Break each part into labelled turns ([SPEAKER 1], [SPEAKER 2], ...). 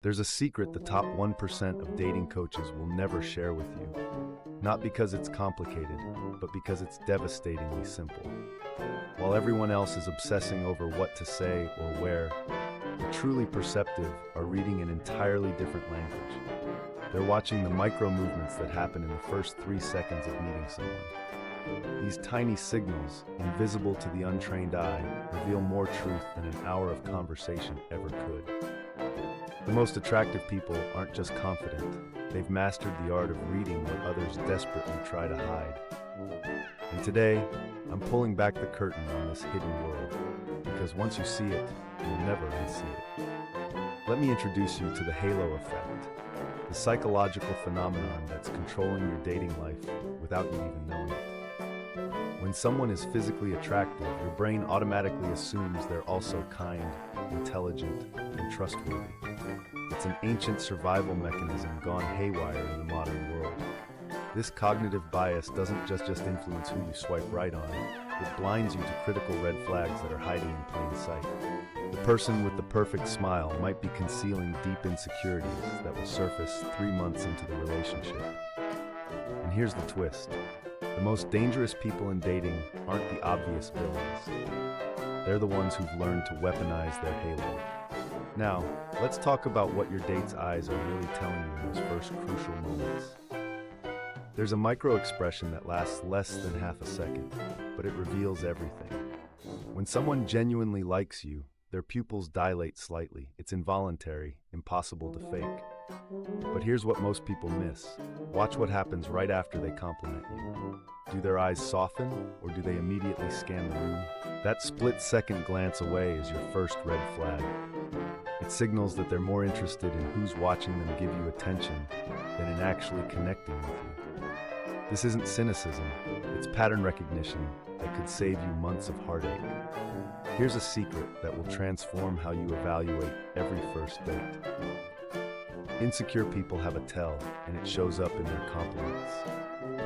[SPEAKER 1] There's a secret the top 1% of dating coaches will never share with you. Not because it's complicated, but because it's devastatingly simple. While everyone else is obsessing over what to say or where, the truly perceptive are reading an entirely different language. They're watching the micro movements that happen in the first 3 seconds of meeting someone. These tiny signals, invisible to the untrained eye, reveal more truth than an hour of conversation ever could. The most attractive people aren't just confident, they've mastered the art of reading what others desperately try to hide. And today, I'm pulling back the curtain on this hidden world, because once you see it, you'll never unsee it. Let me introduce you to the halo effect, the psychological phenomenon that's controlling your dating life without you even knowing it. When someone is physically attractive, your brain automatically assumes they're also kind, intelligent, and trustworthy. It's an ancient survival mechanism gone haywire in the modern world. This cognitive bias doesn't just influence who you swipe right on, it blinds you to critical red flags that are hiding in plain sight. The person with the perfect smile might be concealing deep insecurities that will surface 3 months into the relationship. And here's the twist. The most dangerous people in dating aren't the obvious villains. They're the ones who've learned to weaponize their halo. Now, let's talk about what your date's eyes are really telling you in those first crucial moments. There's a micro-expression that lasts less than half a second, but it reveals everything. When someone genuinely likes you, their pupils dilate slightly. It's involuntary, impossible to fake. But here's what most people miss. Watch what happens right after they compliment you. Do their eyes soften, or do they immediately scan the room? That split-second glance away is your first red flag. It signals that they're more interested in who's watching them give you attention than in actually connecting with you. This isn't cynicism, it's pattern recognition that could save you months of heartache. Here's a secret that will transform how you evaluate every first date. Insecure people have a tell, and it shows up in their compliments.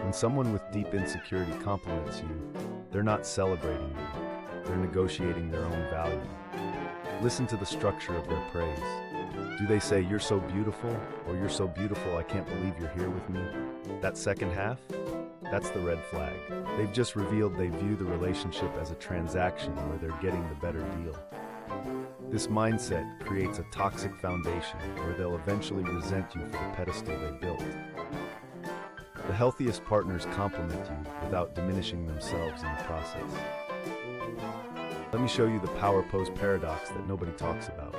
[SPEAKER 1] When someone with deep insecurity compliments you, they're not celebrating you, they're negotiating their own value. Listen to the structure of their praise. Do they say, "You're so beautiful," or "You're so beautiful, I can't believe you're here with me"? That second half? That's the red flag. They've just revealed they view the relationship as a transaction where they're getting the better deal. This mindset creates a toxic foundation where they'll eventually resent you for the pedestal they built. The healthiest partners compliment you without diminishing themselves in the process. Let me show you the power pose paradox that nobody talks about.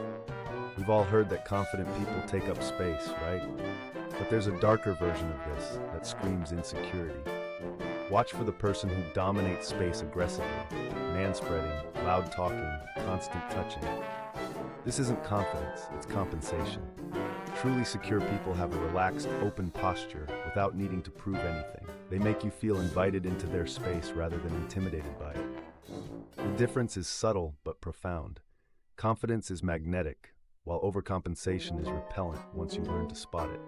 [SPEAKER 1] We've all heard that confident people take up space, right? But there's a darker version of this that screams insecurity. Watch for the person who dominates space aggressively, manspreading, loud talking, constant touching. This isn't confidence, it's compensation. Truly secure people have a relaxed, open posture without needing to prove anything. They make you feel invited into their space rather than intimidated by it. The difference is subtle but profound. Confidence is magnetic, while overcompensation is repellent once you learn to spot it.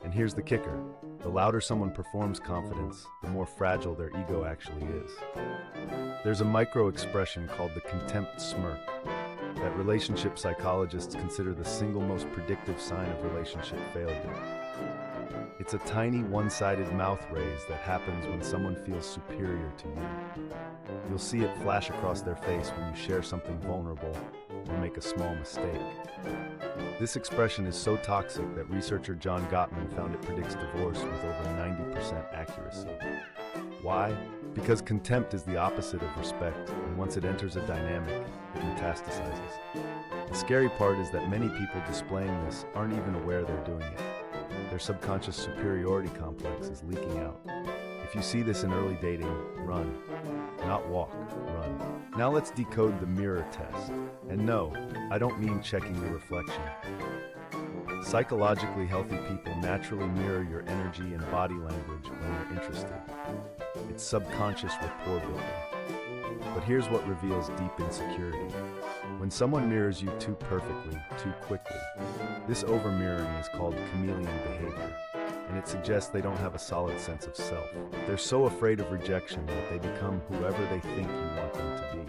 [SPEAKER 1] And here's the kicker. The louder someone performs confidence, the more fragile their ego actually is. There's a micro-expression called the contempt smirk that relationship psychologists consider the single most predictive sign of relationship failure. It's a tiny one-sided mouth raise that happens when someone feels superior to you. You'll see it flash across their face when you share something vulnerable or make a small mistake. This expression is so toxic that researcher John Gottman found it predicts divorce with over 90% accuracy. Why? Because contempt is the opposite of respect, and once it enters a dynamic, it metastasizes. The scary part is that many people displaying this aren't even aware they're doing it. Their subconscious superiority complex is leaking out. If you see this in early dating, run. Not walk, run. Now let's decode the mirror test. And no, I don't mean checking your reflection. Psychologically healthy people naturally mirror your energy and body language when they're interested. It's subconscious rapport building. But here's what reveals deep insecurity. When someone mirrors you too perfectly, too quickly, this over-mirroring is called chameleon behavior, and it suggests they don't have a solid sense of self. They're so afraid of rejection that they become whoever they think you want them to be.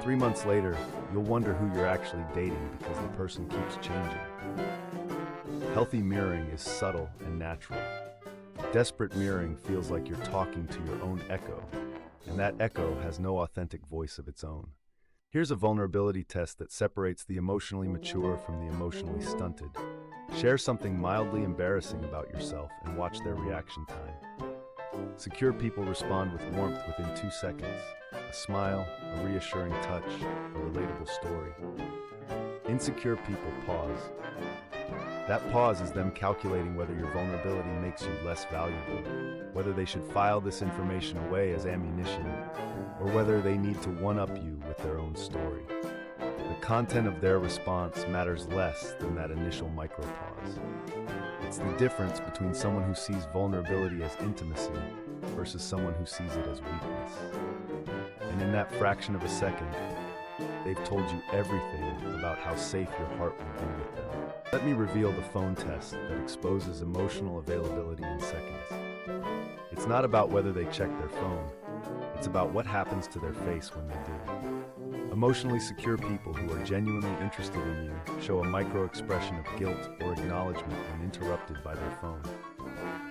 [SPEAKER 1] 3 months later, you'll wonder who you're actually dating because the person keeps changing. Healthy mirroring is subtle and natural. Desperate mirroring feels like you're talking to your own echo, and that echo has no authentic voice of its own. Here's a vulnerability test that separates the emotionally mature from the emotionally stunted. Share something mildly embarrassing about yourself and watch their reaction time. Secure people respond with warmth within 2 seconds. A smile, a reassuring touch, a relatable story. Insecure people pause. That pause is them calculating whether your vulnerability makes you less valuable, whether they should file this information away as ammunition, or whether they need to one-up you with their own story. The content of their response matters less than that initial micropause. It's the difference between someone who sees vulnerability as intimacy versus someone who sees it as weakness. And in that fraction of a second, they've told you everything about how safe your heart will be with them. Let me reveal the phone test that exposes emotional availability in seconds. It's not about whether they check their phone. It's about what happens to their face when they do. Emotionally secure people who are genuinely interested in you show a micro-expression of guilt or acknowledgement when interrupted by their phone.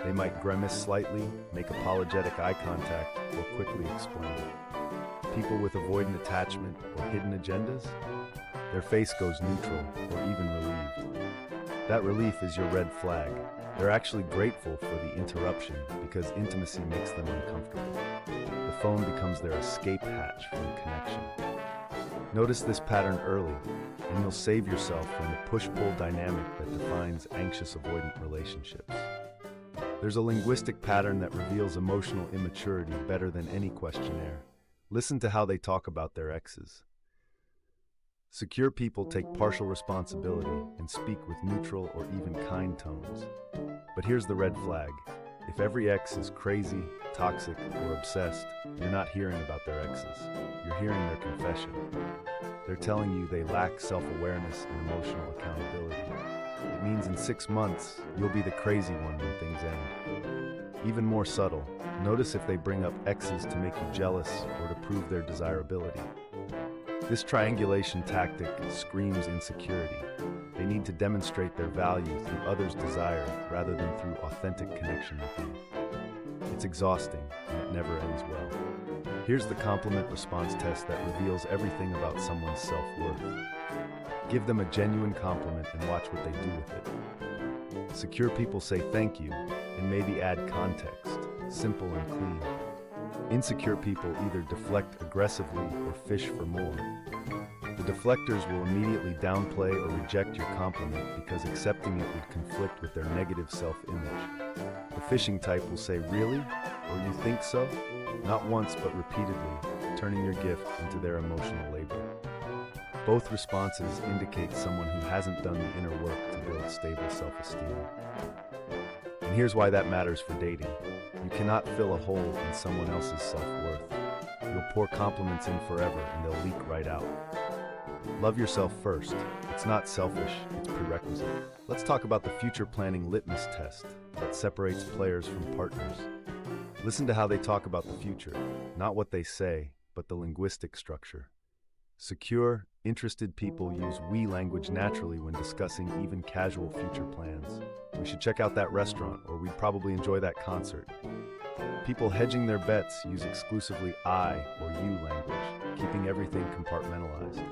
[SPEAKER 1] They might grimace slightly, make apologetic eye contact, or quickly explain. People with avoidant attachment or hidden agendas, their face goes neutral or even relieved. That relief is your red flag. They're actually grateful for the interruption because intimacy makes them uncomfortable. The phone becomes their escape hatch from connection. Notice this pattern early, and you'll save yourself from the push-pull dynamic that defines anxious avoidant relationships. There's a linguistic pattern that reveals emotional immaturity better than any questionnaire. Listen to how they talk about their exes. Secure people take partial responsibility and speak with neutral or even kind tones. But here's the red flag. If every ex is crazy, toxic, or obsessed, you're not hearing about their exes. You're hearing their confession. They're telling you they lack self-awareness and emotional accountability. It means in 6 months, you'll be the crazy one when things end. Even more subtle, notice if they bring up exes to make you jealous or to prove their desirability. This triangulation tactic screams insecurity. They need to demonstrate their value through others' desire rather than through authentic connection with you. It's exhausting, and it never ends well. Here's the compliment response test that reveals everything about someone's self-worth. Give them a genuine compliment and watch what they do with it. Secure people say thank you and maybe add context, simple and clean. Insecure people either deflect aggressively or fish for more. The deflectors will immediately downplay or reject your compliment because accepting it would conflict with their negative self-image. The fishing type will say, "Really? Or you think so?" Not once, but repeatedly, turning your gift into their emotional labor. Both responses indicate someone who hasn't done the inner work to build stable self-esteem. And here's why that matters for dating. You cannot fill a hole in someone else's self-worth. You'll pour compliments in forever and they'll leak right out. Love yourself first. It's not selfish, it's prerequisite. Let's talk about the future planning litmus test that separates players from partners. Listen to how they talk about the future, not what they say, but the linguistic structure. Secure, interested people use we language naturally when discussing even casual future plans. We should check out that restaurant, or we'd probably enjoy that concert. People hedging their bets use exclusively I or you language, keeping everything compartmentalized.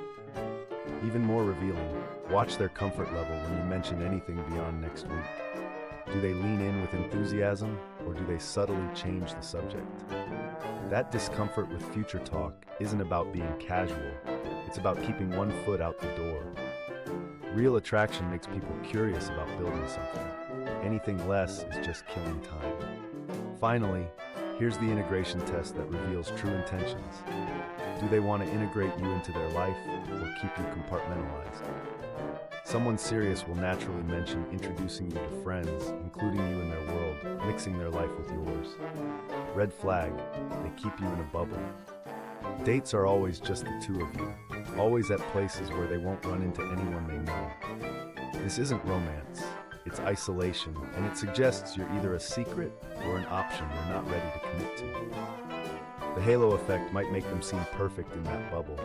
[SPEAKER 1] Even more revealing, watch their comfort level when you mention anything beyond next week. Do they lean in with enthusiasm, or do they subtly change the subject? That discomfort with future talk isn't about being casual, it's about keeping one foot out the door. Real attraction makes people curious about building something. Anything less is just killing time. Finally, here's the integration test that reveals true intentions. Do they want to integrate you into their life or keep you compartmentalized? Someone serious will naturally mention introducing you to friends, including you in their world, mixing their life with yours. Red flag, they keep you in a bubble. Dates are always just the two of you, always at places where they won't run into anyone they know. This isn't romance, it's isolation, and it suggests you're either a secret or an option you're not ready to commit to. The halo effect might make them seem perfect in that bubble,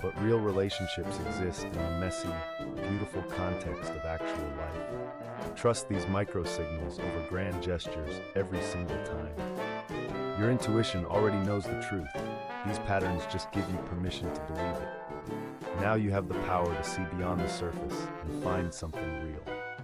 [SPEAKER 1] But real relationships exist in the messy, beautiful context of actual life. Trust these micro-signals over grand gestures every single time. Your intuition already knows the truth. These patterns just give you permission to believe it. Now you have the power to see beyond the surface and find something real.